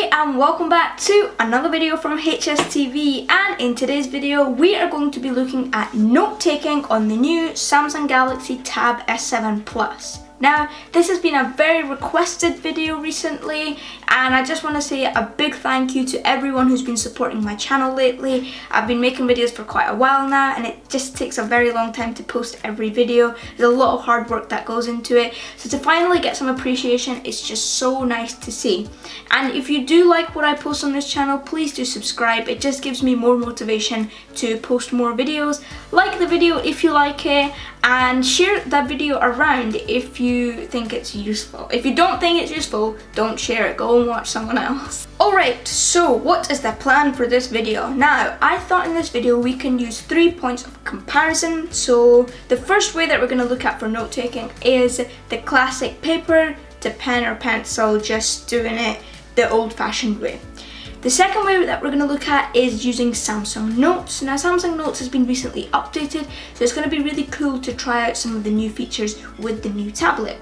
Hey and welcome back to another video from HSTV, and in today's video we are going to be looking at note taking on the new Samsung Galaxy Tab S7 Plus. Now, this has been a very requested video recently, and I just want to say a big thank you to everyone who's been supporting my channel lately. I've been making videos for quite a while now, and it just takes a very long time to post every video. There's a lot of hard work that goes into it, so to finally get some appreciation, it's just so nice to see. And if you do like what I post on this channel, please do subscribe. It just gives me more motivation to post more videos. Like the video if you like it, and share that video around if you think it's useful. If you don't think it's useful, don't share it. Go and watch someone else. Alright, so what is the plan for this video? Now, I thought in this video we can use 3 points of comparison. So the first way that we're going to look at for note taking is the classic paper to pen or pencil, just doing it the old-fashioned way. The second way that we're going to look at is using Samsung Notes. Now, Samsung Notes has been recently updated, so it's going to be really cool to try out some of the new features with the new tablet.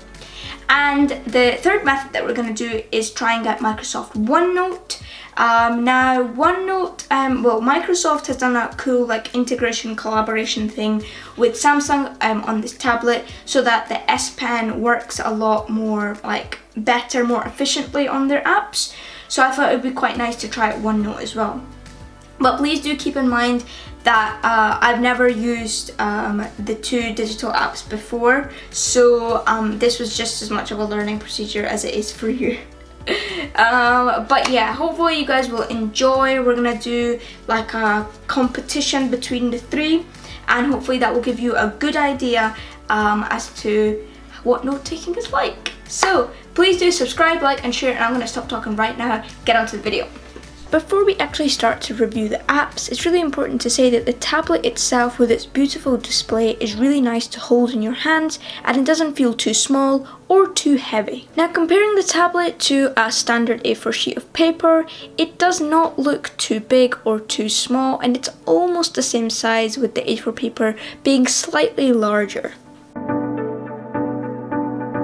And the third method that we're going to do is trying out Microsoft OneNote. Now, OneNote, Microsoft has done a cool integration collaboration thing with Samsung on this tablet, so that the S Pen works a lot more better, more efficiently on their apps. So I thought it would be quite nice to try out OneNote as well. But please do keep in mind that I've never used the two digital apps before, so this was just as much of a learning procedure as it is for you. But yeah, hopefully you guys will enjoy. We're gonna do a competition between the three, and hopefully that will give you a good idea as to what note taking is like. So please do subscribe, like and share, and I'm going to stop talking right now, get on to the video. Before we actually start to review the apps, it's really important to say that the tablet itself with its beautiful display is really nice to hold in your hands, and it doesn't feel too small or too heavy. Now, comparing the tablet to a standard A4 sheet of paper, it does not look too big or too small, and it's almost the same size, with the A4 paper being slightly larger.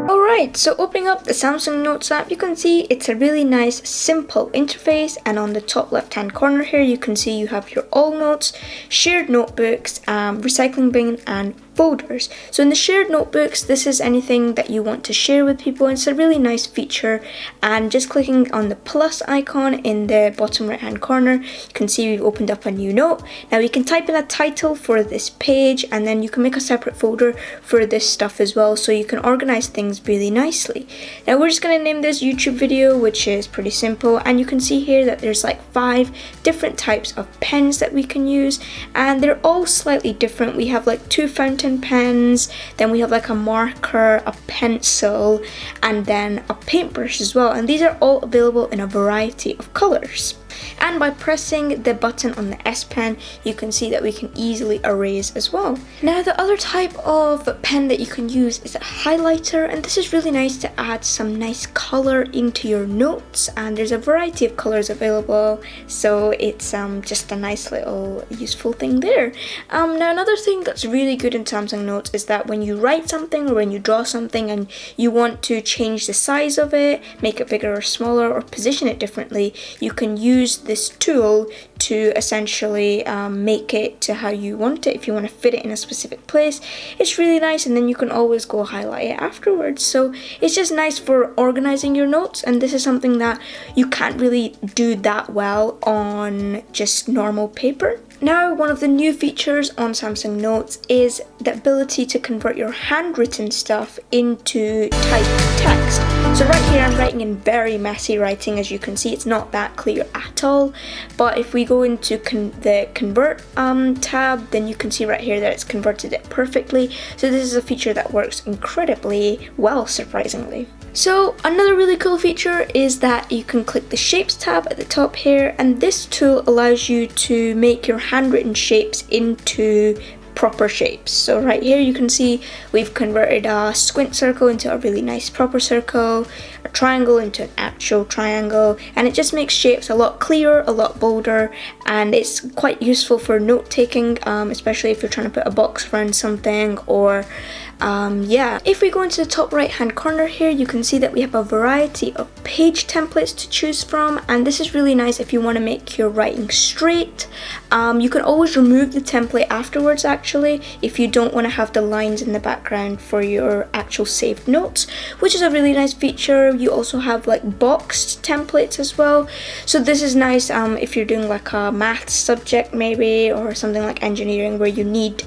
Alright, so opening up the Samsung Notes app, you can see it's a really nice simple interface, and on the top left hand corner here you can see you have your all notes, shared notebooks, recycling bin and folders. So in the shared notebooks, this is anything that you want to share with people. It's a really nice feature, and just clicking on the plus icon in the bottom right hand corner, you can see we've opened up a new note. Now we can type in a title for this page, and then you can make a separate folder for this stuff as well, so you can organize things really nicely. Now we're just going to name this YouTube video, which is pretty simple, and you can see here that there's 5 different types of pens that we can use, and they're all slightly different. We have 2 fountain pens, then we have a marker, a pencil, and then a paintbrush as well, and these are all available in a variety of colors. And by pressing the button on the S Pen, you can see that we can easily erase as well. Now, the other type of pen that you can use is a highlighter, and this is really nice to add some nice color into your notes, and there's a variety of colors available, so it's just a nice little useful thing there. Now, another thing that's really good in Samsung Notes is that when you write something or when you draw something and you want to change the size of it, make it bigger or smaller, or position it differently, you can use this tool to essentially make it to how you want it. If you want to fit it in a specific place, it's really nice, and then you can always go highlight it afterwards. So it's just nice for organizing your notes, and this is something that you can't really do that well on just normal paper. Now, one of the new features on Samsung Notes is the ability to convert your handwritten stuff into typed text. So right here I'm writing in very messy writing. As you can see, it's not that clear at all, but if we go into the convert tab, then you can see right here that it's converted it perfectly. So this is a feature that works incredibly well, surprisingly. So another really cool feature is that you can click the Shapes tab at the top here, and this tool allows you to make your handwritten shapes into proper shapes. So right here you can see we've converted a squint circle into a really nice proper circle, a triangle into an actual triangle, and it just makes shapes a lot clearer, a lot bolder, and it's quite useful for note taking, especially if you're trying to put a box around something, or Yeah, if we go into the top right hand corner here, you can see that we have a variety of page templates to choose from, and this is really nice if you want to make your writing straight. You can always remove the template afterwards actually if you don't want to have the lines in the background for your actual saved notes, which is a really nice feature. You also have like boxed templates as well, so this is nice if you're doing like a maths subject maybe, or something like engineering where you need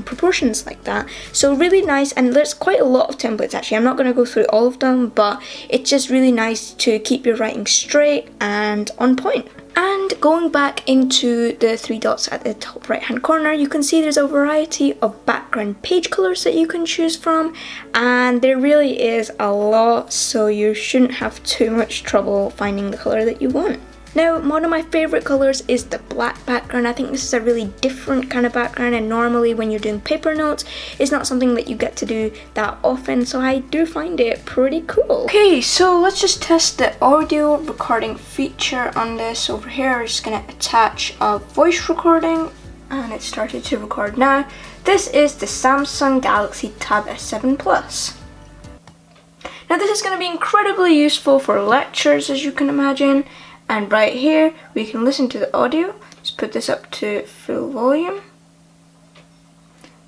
proportions like that. So really nice, and there's quite a lot of templates actually. I'm not going to go through all of them, but it's just really nice to keep your writing straight and on point. And going back into the three dots at the top right hand corner, you can see there's a variety of background page colors that you can choose from, and there really is a lot, so you shouldn't have too much trouble finding the color that you want. Now, one of my favorite colors is the black background. I think this is a really different kind of background, and normally when you're doing paper notes, it's not something that you get to do that often, so I do find it pretty cool. Okay, so let's just test the audio recording feature on this. Over here, I'm just gonna attach a voice recording, and it started to record now. This is the Samsung Galaxy Tab S7 Plus. Now, this is gonna be incredibly useful for lectures, as you can imagine. And right here, we can listen to the audio. Just put this up to full volume,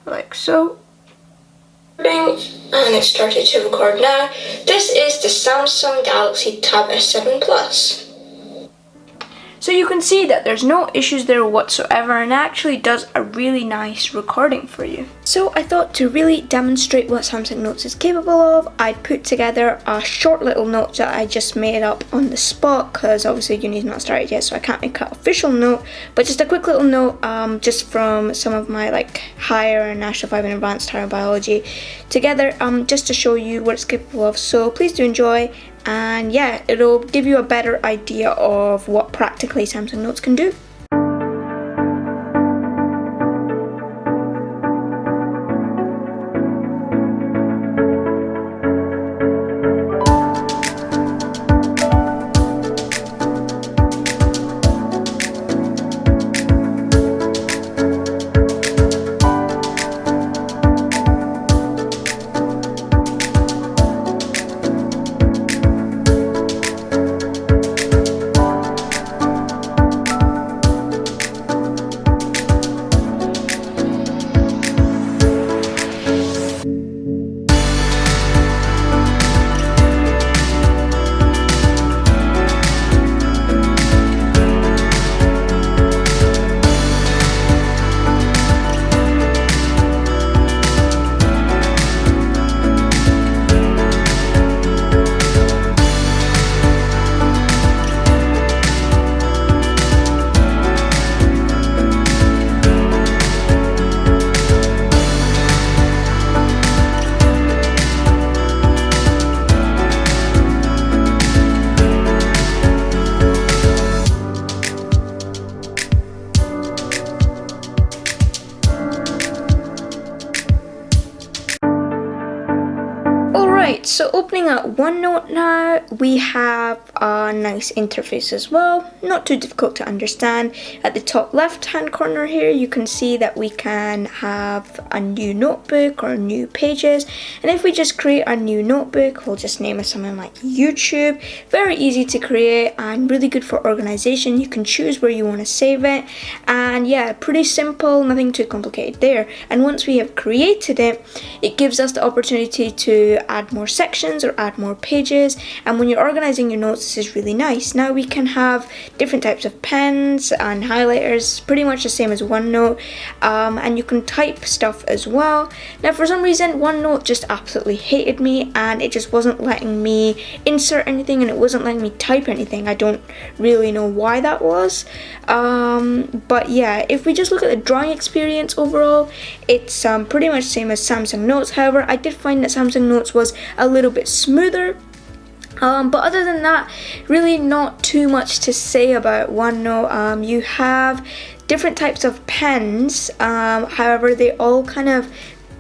like so. And it started to record now. This is the Samsung Galaxy Tab S7 Plus. So you can see that there's no issues there whatsoever, and actually does a really nice recording for you. So I thought to really demonstrate what Samsung Notes is capable of, I put together a short little note that I just made up on the spot, because obviously uni's not started yet, so I can't make an official note, but just a quick little note just from some of my like higher and National 5 and Advanced Higher Biology together, just to show you what it's capable of. So please do enjoy. And yeah, it'll give you a better idea of what practically Samsung Notes can do. Right, so opening up OneNote now, we have a nice interface as well, not too difficult to understand. At the top left hand corner here, you can see that we can have a new notebook or new pages, and if we just create a new notebook, we'll just name it something like YouTube. Very easy to create and really good for organization. You can choose where you want to save it, and yeah, pretty simple, nothing too complicated there. And once we have created it, it gives us the opportunity to add more sections or add more pages, and when you're organizing your notes, this is really nice. Now we can have different types of pens and highlighters, pretty much the same as OneNote, and you can type stuff as well. Now for some reason OneNote just absolutely hated me, and it just wasn't letting me insert anything, and it wasn't letting me type anything. I don't really know why that was, but yeah, if we just look at the drawing experience overall, it's pretty much the same as Samsung Notes. However, I did find that Samsung Notes was a little bit smoother, but other than that, really not too much to say about OneNote. You have different types of pens, however they all kind of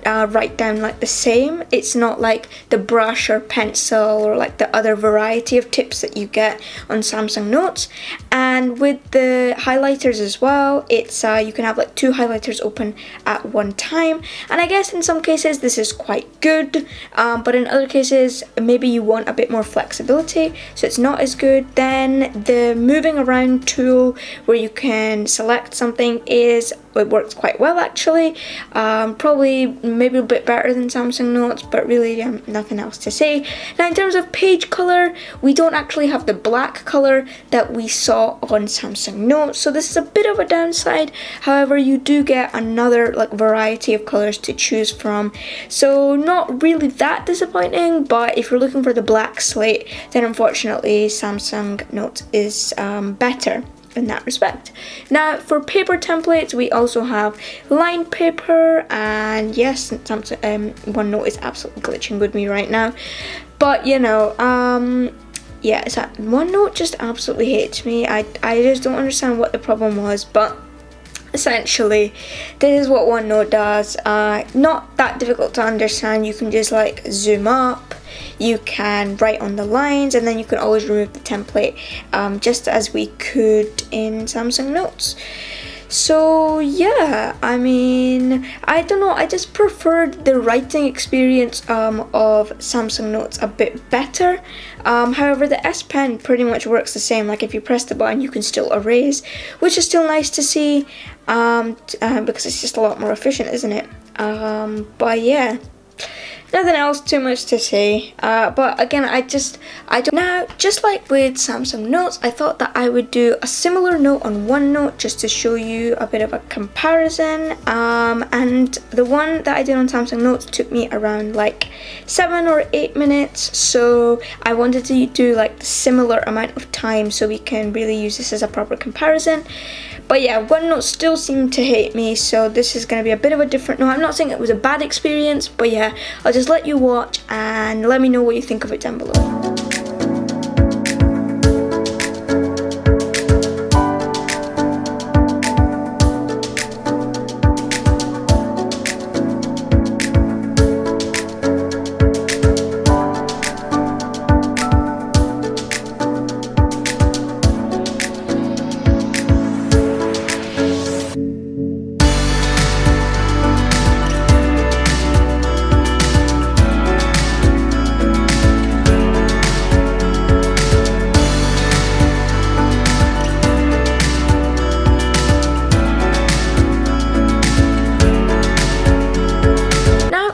write down like the same. It's not like the brush or pencil or like the other variety of tips that you get on Samsung Notes. And And with the highlighters as well, it's you can have like 2 highlighters open at one time, and I guess in some cases this is quite good, but in other cases maybe you want a bit more flexibility, so it's not as good. Then the moving around tool where you can select something it works quite well actually. Probably maybe a bit better than Samsung Notes, but really nothing else to say. Now in terms of page color, we don't actually have the black color that we saw on Samsung Notes, so this is a bit of a downside. However, you do get another like variety of colors to choose from, so not really that disappointing. But if you're looking for the black slate, then unfortunately Samsung Note is better in that respect. Now for paper templates, we also have lined paper, and yes, Samsung OneNote is absolutely glitching with me right now, but you know, yeah, it's that OneNote just absolutely hates me. I just don't understand what the problem was, but essentially this is what OneNote does. Not that difficult to understand. You can just like zoom up, you can write on the lines, and then you can always remove the template, just as we could in Samsung Notes. So yeah, I mean, I don't know, I just preferred the writing experience of Samsung Notes a bit better. However, the S Pen pretty much works the same. Like if you press the button, you can still erase, which is still nice to see, because it's just a lot more efficient, isn't it? But yeah, nothing else too much to say, but again, I don't. Now, just like with Samsung Notes, I thought that I would do a similar note on OneNote just to show you a bit of a comparison, and the one that I did on Samsung Notes took me around like 7 or 8 minutes, so I wanted to do like the similar amount of time so we can really use this as a proper comparison. But yeah, OneNote still seemed to hate me, so this is going to be a bit of a different note. I'm not saying it was a bad experience, but yeah, I'll just let you watch and let me know what you think of it down below.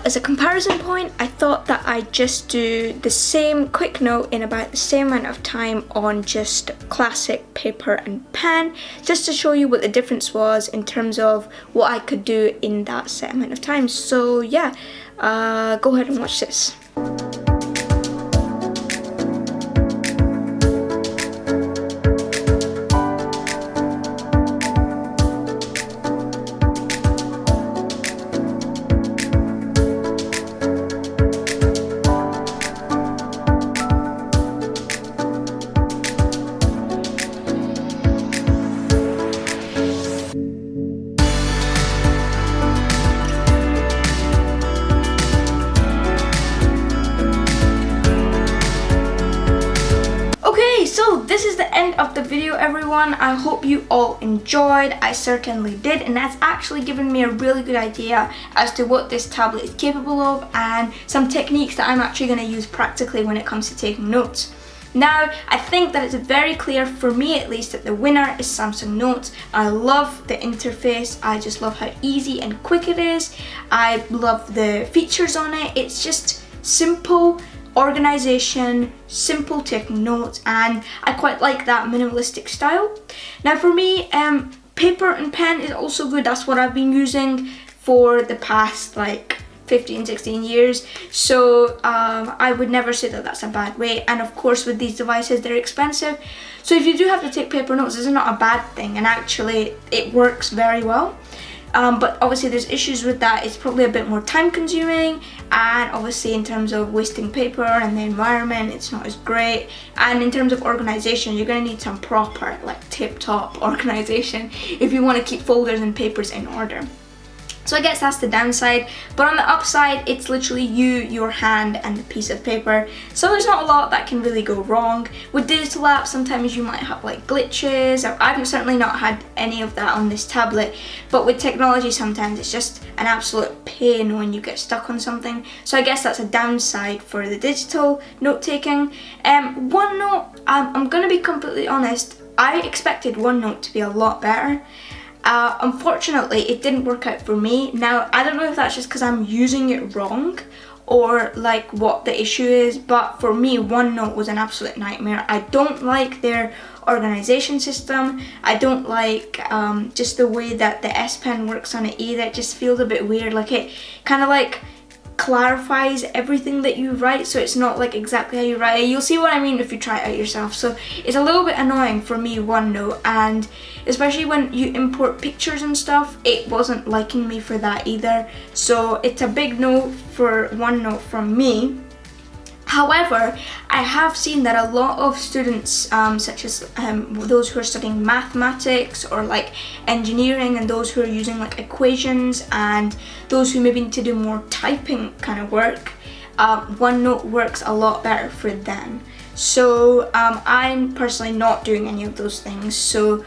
As a comparison point, I thought that I'd just do the same quick note in about the same amount of time on just classic paper and pen, just to show you what the difference was in terms of what I could do in that set amount of time. So yeah, go ahead and watch this. So this is the end of the video, everyone. I hope you all enjoyed. I certainly did, and that's actually given me a really good idea as to what this tablet is capable of and some techniques that I'm actually going to use practically when it comes to taking notes. Now, I think that it's very clear, for me at least, that the winner is Samsung Notes. I love the interface. I just love how easy and quick it is. I love the features on it. It's just simple organization, simple taking notes, and I quite like that minimalistic style. Now for me, paper and pen is also good. That's what I've been using for the past like 15-16 years, so I would never say that that's a bad way. And of course, with these devices, they're expensive, so if you do have to take paper notes, this is not a bad thing, and actually it works very well. But obviously there's issues with that. It's probably a bit more time consuming, and obviously in terms of wasting paper and the environment, it's not as great. And in terms of organization, you're going to need some proper like tip-top organization if you want to keep folders and papers in order. So I guess that's the downside, but on the upside, it's literally you, your hand, and a piece of paper. So there's not a lot that can really go wrong. With digital apps, sometimes you might have like glitches. I've certainly not had any of that on this tablet, but with technology, sometimes it's just an absolute pain when you get stuck on something. So I guess that's a downside for the digital note-taking. OneNote, I'm gonna be completely honest, I expected OneNote to be a lot better. Unfortunately, it didn't work out for me. Now, I don't know if that's just because I'm using it wrong or like what the issue is, but for me, OneNote was an absolute nightmare. I don't like their organization system. I don't like just the way that the S Pen works on it either. It just feels a bit weird. Like it kind of like clarifies everything that you write, so it's not like exactly how you write it. You'll see what I mean if you try it out yourself. So it's a little bit annoying for me, OneNote, and especially when you import pictures and stuff, it wasn't liking me for that either. So it's a big no for OneNote from me. However, I have seen that a lot of students, such as those who are studying mathematics or like engineering, and those who are using like equations, and those who maybe need to do more typing kind of work, OneNote works a lot better for them. So I'm personally not doing any of those things, so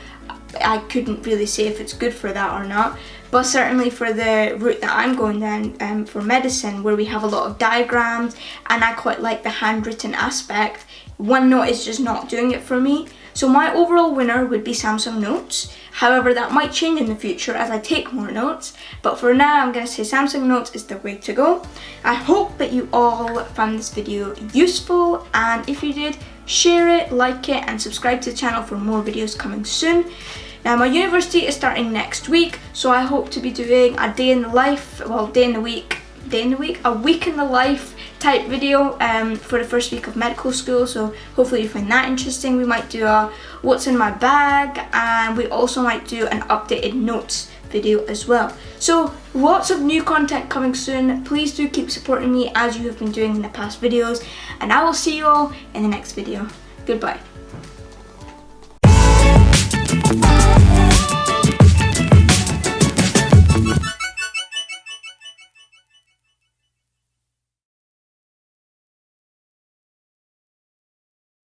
I couldn't really say if it's good for that or not. But certainly for the route that I'm going down for medicine, where we have a lot of diagrams and I quite like the handwritten aspect, OneNote is just not doing it for me. So my overall winner would be Samsung Notes. However, that might change in the future as I take more notes. But for now, I'm going to say Samsung Notes is the way to go. I hope that you all found this video useful, and if you did, share it, like it, and subscribe to the channel for more videos coming soon. Now, my university is starting next week, so I hope to be doing a day in the life, well, a week in the life type video for the first week of medical school. So hopefully you find that interesting. We might do a what's in my bag, and we also might do an updated notes video as well. So lots of new content coming soon. Please do keep supporting me as you have been doing in the past videos, and I will see you all in the next video. Goodbye.